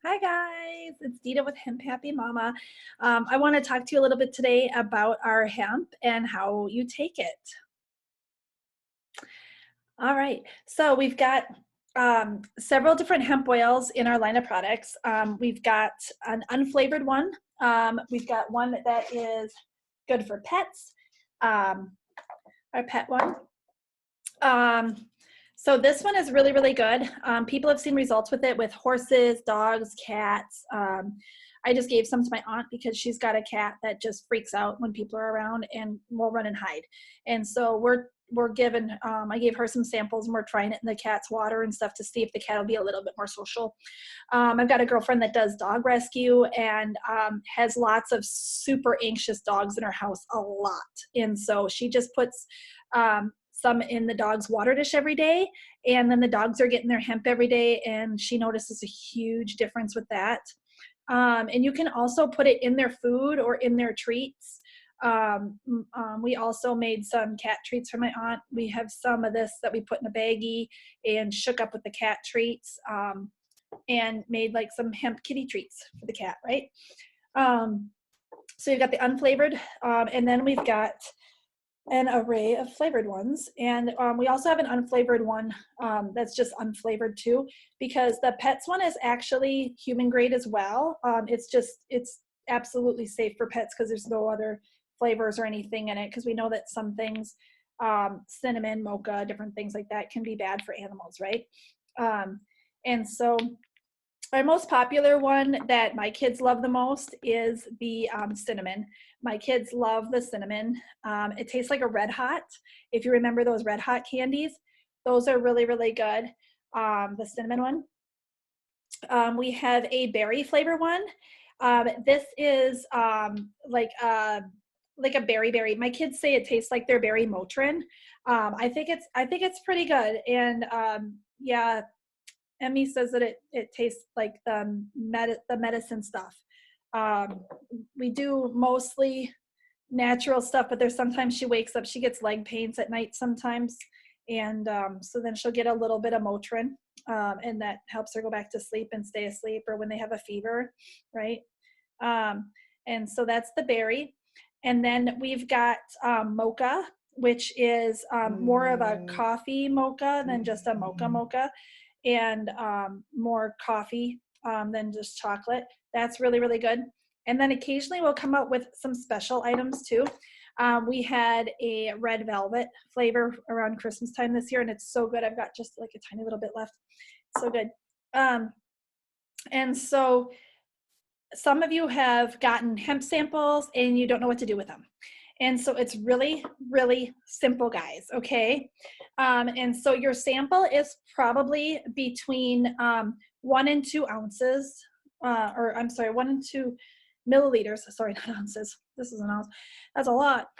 Hi guys, it's Dita with Hemp Happy Mama. I want to talk to you a little bit today about our hemp and how you take it. All right, so we've got several different hemp oils in our line of products. We've got an unflavored one. We've got one that is good for pets, um, our pet one. Um, so this one is really, really good. People have seen results with it with horses, dogs, cats. I just gave some to my aunt because she's got a cat that just freaks out when people are around and will run and hide. And so we're given, I gave her some samples and we're trying it in the cat's water and stuff to see if the cat will be a little bit more social. I've got a girlfriend that does dog rescue and has lots of super anxious dogs in her house, a lot. And so she just puts some in the dog's water dish every day, and then the dogs are getting their hemp every day, and she notices a huge difference with that. And you can also put it in their food or in their treats. We also made some cat treats for my aunt. We have some of this that we put in a baggie and shook up with the cat treats, and made like some hemp kitty treats for the cat, right? So you've got the unflavored, and then we've got an array of flavored ones. And we also have an unflavored one that's just unflavored too, because the pets one is actually human grade as well. It's absolutely safe for pets because there's no other flavors or anything in it, because we know that some things, cinnamon, mocha, different things like that can be bad for animals, right? And so our most popular one that my kids love the most is the cinnamon. My kids love the cinnamon. It tastes like a Red Hot. If you remember those Red Hot candies, those are really, really good. The cinnamon one. We have a berry flavor one. This is like a berry. My kids say it tastes like their berry Motrin. I think it's pretty good. And yeah, Emmy says that it tastes like the medicine stuff. We do mostly natural stuff, but there's sometimes she wakes up, she gets leg pains at night sometimes, and so then she'll get a little bit of Motrin, and that helps her go back to sleep and stay asleep, or when they have a fever, right? And so that's the berry. And then we've got mocha, which is more of a coffee mocha than just a mocha, and more coffee than just chocolate. That's really, really good. And then occasionally we'll come up with some special items too. We had a red velvet flavor around Christmas time this year, and it's so good. I've got just like a tiny little bit left. So good. And so some of you have gotten hemp samples and you don't know what to do with them. And so it's really, really simple, guys, okay? And so your sample is probably between 1 and 2 ounces, or I'm sorry, 1 and 2 milliliters, sorry, not ounces. This is an ounce. That's a lot.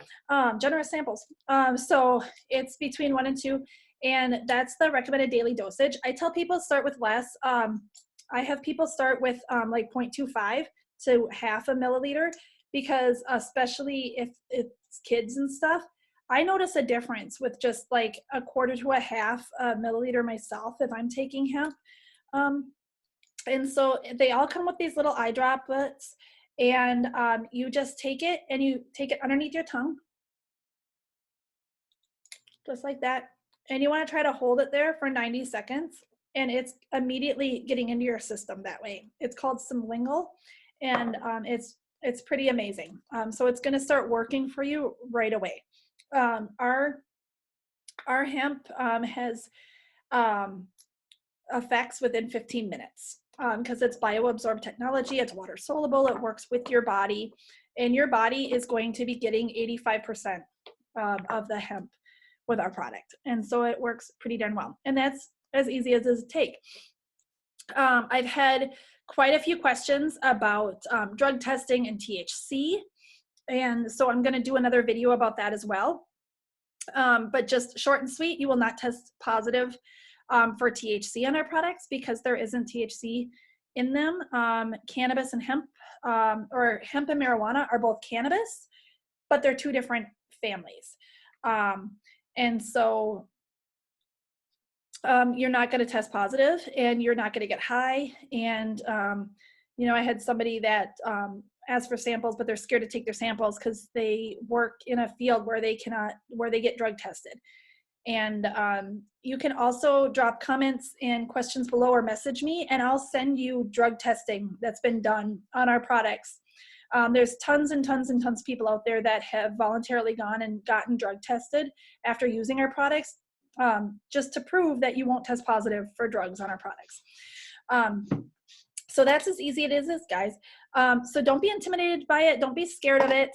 Generous samples. So it's between 1 and 2, and that's the recommended daily dosage. I tell people start with less. I have people start with like 0.25 to half a milliliter, because especially if it's kids and stuff, I notice a difference with just like a quarter to a half milliliter myself if I'm taking hemp. And so they all come with these little eye droplets, and you just take it and you take it underneath your tongue, just like that. And you want to try to hold it there for 90 seconds, and it's immediately getting into your system that way. It's called sublingual, and it's pretty amazing. So it's going to start working for you right away. Our hemp has effects within 15 minutes because it's bioabsorb technology. It's water soluble. It works with your body, and your body is going to be getting 85% of the hemp with our product. And so it works pretty darn well. And that's as easy as it take. I've had quite a few questions about drug testing and THC. And so I'm going to do another video about that as well. But just short and sweet, you will not test positive for THC on our products because there isn't THC in them. Cannabis and hemp, or hemp and marijuana, are both cannabis, but they're two different families. And so you're not going to test positive and you're not going to get high. And, I had somebody that asked for samples, but they're scared to take their samples because they work in a field where they get drug tested. And you can also drop comments and questions below or message me, and I'll send you drug testing that's been done on our products. There's tons and tons and tons of people out there that have voluntarily gone and gotten drug tested after using our products, just to prove that you won't test positive for drugs on our products. So that's as easy as it is, guys. So don't be intimidated by it. Don't be scared of it.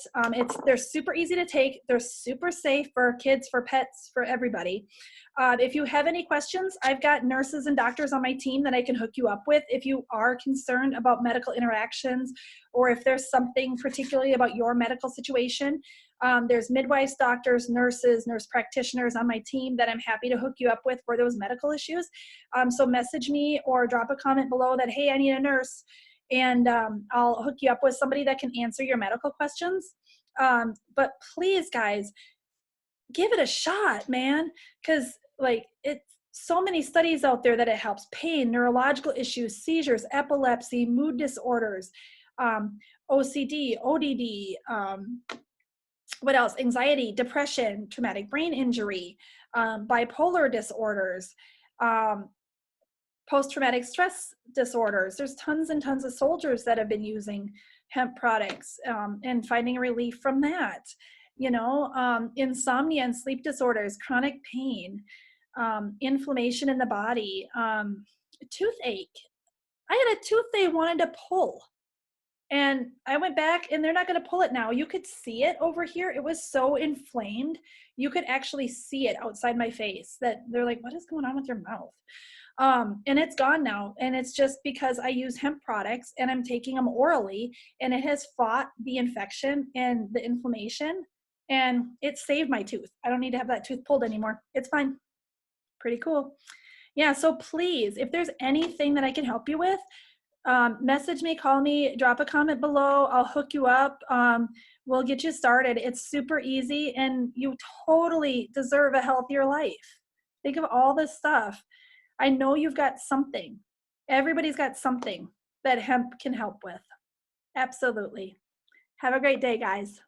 They're super easy to take. They're super safe for kids, for pets, for everybody. If you have any questions, I've got nurses and doctors on my team that I can hook you up with if you are concerned about medical interactions, or if there's something particularly about your medical situation. There's midwives, doctors, nurses, nurse practitioners on my team that I'm happy to hook you up with for those medical issues. So message me or drop a comment below that, hey, I need a nurse, and I'll hook you up with somebody that can answer your medical questions. But please, guys, give it a shot, man, because it's so many studies out there that it helps pain, neurological issues, seizures, epilepsy, mood disorders, OCD, ODD, what else? Anxiety, depression, traumatic brain injury, bipolar disorders, post-traumatic stress disorders. There's tons and tons of soldiers that have been using hemp products and finding relief from that. Insomnia and sleep disorders, chronic pain, inflammation in the body, toothache. I had a tooth they wanted to pull. And I went back and they're not going to pull it now. You could see it over here. It was so inflamed. You could actually see it outside my face that they're like, what is going on with your mouth? And it's gone now. And it's just because I use hemp products and I'm taking them orally, and it has fought the infection and the inflammation, and it saved my tooth. I don't need to have that tooth pulled anymore. It's fine. Pretty cool. Yeah. So please, if there's anything that I can help you with, message me, call me, drop a comment below. I'll hook you up. We'll get you started. It's super easy, and you totally deserve a healthier life. Think of all this stuff. I know you've got something. Everybody's got something that hemp can help with. Absolutely. Have a great day, guys.